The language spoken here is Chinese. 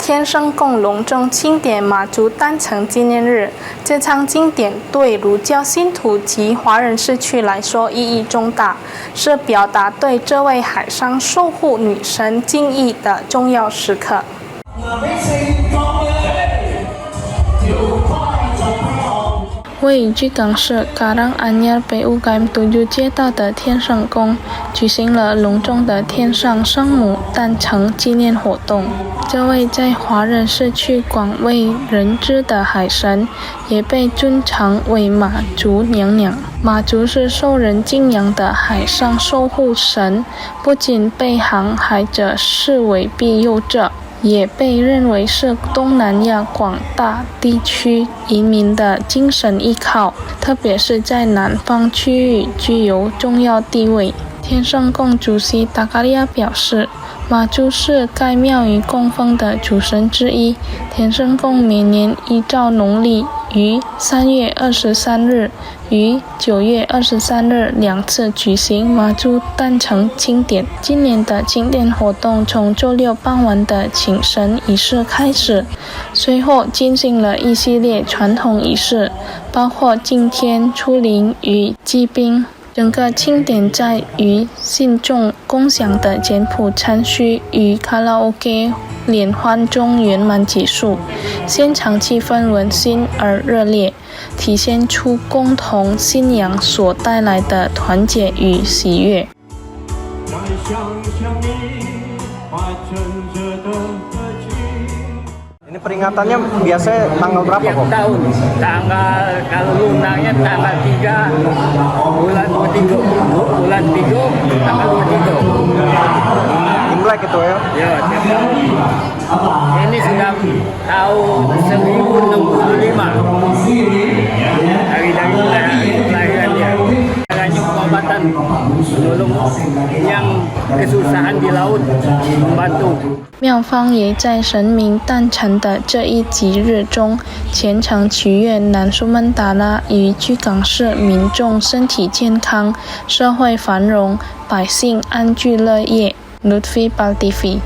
天圣宫隆重庆典马祖诞辰纪念日。这场庆典对儒教信徒及华人社区来说意义重大，是表达对这位海上守护女神敬意的重要时刻。位于居港市Karanganyar PUKM 7街道的天圣宫举行了隆重的天上圣母诞辰纪念活动。这位在华人社区广为人知的海神，也被尊称为马祖娘娘。马祖是受人敬仰的海上守护神，不仅被航海者视为庇佑者，也被认为是东南亚广大地区移民的精神依靠，特别是在南方区域具有重要地位。天圣宫主席达卡利亚表示，马祖是该庙宇供奉的主神之一。天圣宫每年依照农历于3月23日与9月23日2次举行马祖诞辰庆典。今年的庆典活动从周六傍晚的请神仪式开始，随后进行了一系列传统仪式，包括敬天、出灵与祭宾。整个庆典在与信众共享的简朴餐叙与卡拉 OK 联欢中圆满结束，现场气氛温馨而热烈，体现出共同信仰所带来的团结与喜悦。Ini peringatannya biasanya tanggal berapa kok? Tiap tahun, kalau lunanya tanggal 3 bulan 3 tanggal 23. Imlek itu ya? Ya, tiap tahun. Ini sudah tahun 1065 dari kelahiran dia. Caranya pengobatan menolong yang kesusahan di laut, membantu。庙方也在神明诞辰的这一吉日中，虔诚祈愿南苏门答腊与居港市民众身体健康、社会繁荣、百姓安居乐业。Lutfi Pal TV